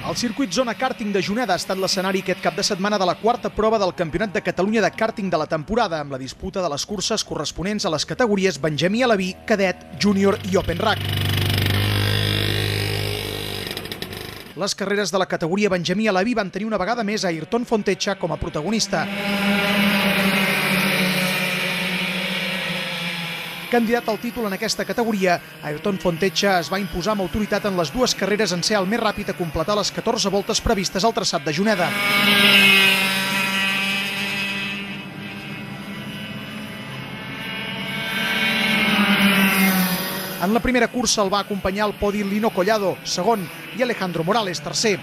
El circuit Zona Kàrting de Juneda ha estat l'escenari aquest cap de setmana de la quarta prova del Campionat de Catalunya de Kàrting de la temporada, amb la disputa de les curses corresponents a les categories Benjamí Aleví, Cadet, Júnior i Open Rack. Les carreres de la categoria Benjamí Aleví van tenir una vegada més a Ayrton Fontecha com a protagonista. Candidat al títol en aquesta categoria, Ayrton Fontecha es va imposar amb autoritat en les dues carreres en ser el més ràpid a completar les 14 voltes previstes al traçat de Juneda. En la primera cursa el va acompanyar al podi Lino Collado, segon, i Alejandro Morales, tercer.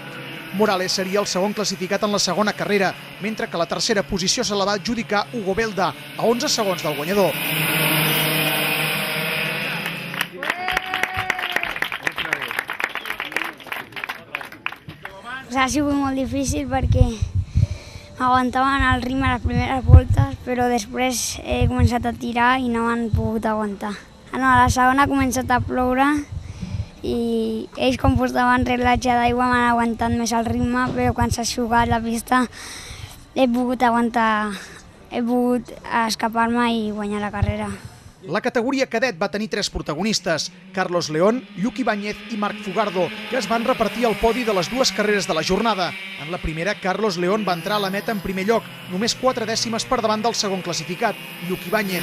Morales seria el segon classificat en la segona carrera, mentre que la tercera posició se la va adjudicar Hugo Belda, a 11 segons del guanyador. Ha sigut molt difícil perquè aguantaven el ritme a les primeres voltes, però després he començat a tirar i no m'han pogut aguantar. A la segona ha començat a ploure i ells, com portaven relatge d'aigua, m'han aguantat més el ritme, però quan s'ha eixugat la pista he pogut aguantar, he pogut escapar-me i guanyar la carrera. La categoria cadet va tenir 3 protagonistes, Carlos León, Lluc Ibáñez i Marc Fugardo, que es van repartir el podi de les dues carreres de la jornada. En la primera, Carlos León va entrar a la meta en primer lloc, només 4 dècimes per davant del segon classificat, Lluc Ibáñez.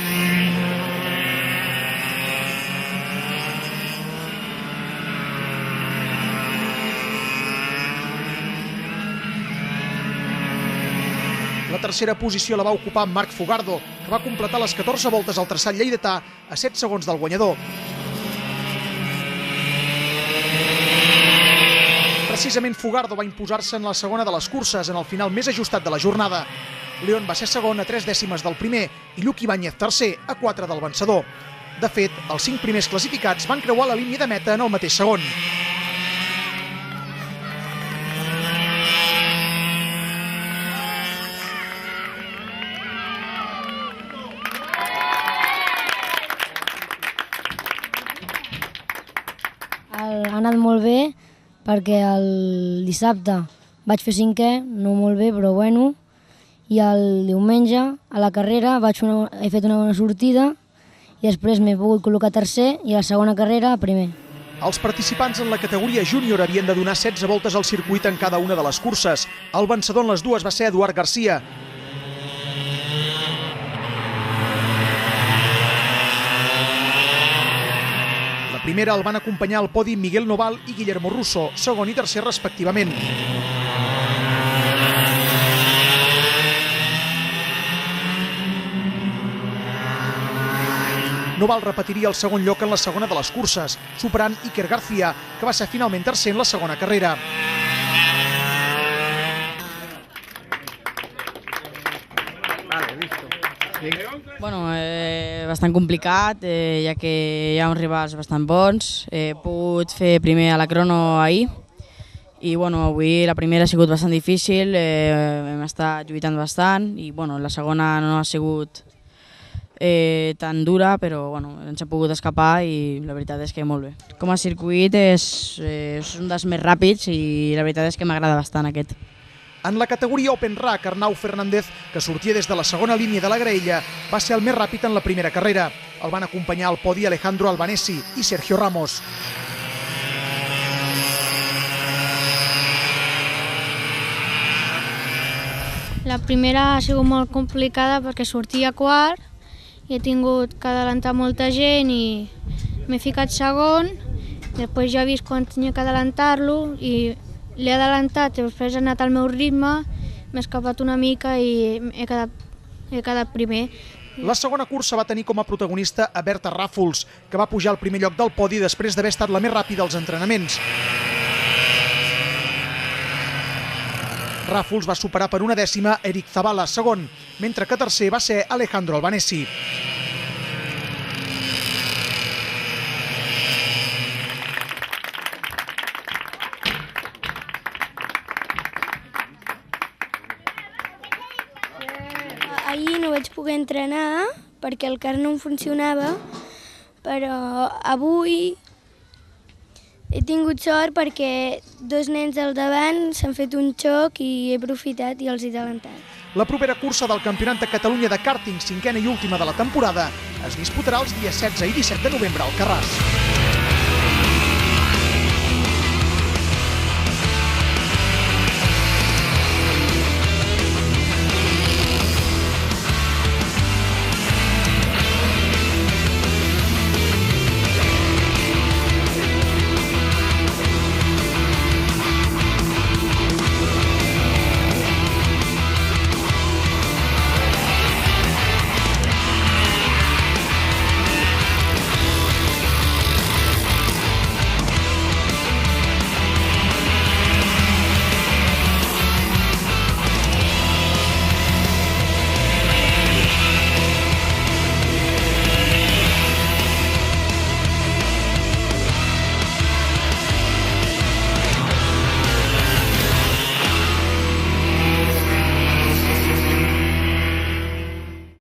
La tercera posició la va ocupar Marc Fugardo, que va completar les 14 voltes al traçat lleidatà a 7 segons del guanyador. Precisament Fugardo va imposar-se en la segona de les curses, en el final més ajustat de la jornada. León va ser segon a 3 dècimes del primer i Lluc Ibáñez tercer a 4 del vencedor. De fet, els 5 primers classificats van creuar la línia de meta en el mateix segon. Ha anat molt bé perquè el dissabte vaig fer 5è, no molt bé, però bueno, i el diumenge a la carrera he fet una bona sortida i després m'he pogut col·locar tercer i a la segona carrera primer. Els participants en la categoria júnior havien de donar 16 voltes al circuit en cada una de les curses. El vencedor en les dues va ser Eduard Garcia. La primera el van acompanyar al podi Miguel Noval i Guillermo Russo, segon i tercer respectivament. Noval repetiria el segon lloc en la segona de les curses, superant Iker García, que va ser finalment tercer en la segona carrera. Bueno, bastant complicat, ja que hi ha uns rivals bastant bons. He pogut fer primer a la crono ahir i bueno, avui la primera ha sigut bastant difícil, hem estat lluitant bastant i bueno, la segona no ha sigut tan dura, però bueno, ens ha pogut escapar i la veritat és que molt bé. Com a circuit és un dels més ràpids i la veritat és que m'agrada bastant aquest. En la categoria Open Rack, Arnau Fernández, que sortia des de la segona línia de la graella, va ser el més ràpid en la primera carrera. El van acompanyar al podi Alejandro Albanesi i Sergio Ramos. La primera ha sigut molt complicada perquè sortia quart i he tingut que adelantar molta gent i m'he ficat segon. Després ja he vist quan tenia que adelantar-lo i l'he adelantat, després he anat al meu ritme, m'he escapat una mica i he quedat primer. La segona cursa va tenir com a protagonista a Berta Ràfols, que va pujar al primer lloc del podi després d'haver estat la més ràpida als entrenaments. Ràfols va superar per una dècima Eric Zavala, segon, mentre que tercer va ser Alejandro Albanesi. Ahir no vaig poder entrenar perquè el car no em funcionava, però avui He tingut sort perquè dos nens al davant s'han fet un xoc i he aprofitat i els he talentat. La propera cursa del Campionat de Catalunya de kàrting, cinquena i última de la temporada, es disputarà els dies 16 i 17 de novembre al Carràs.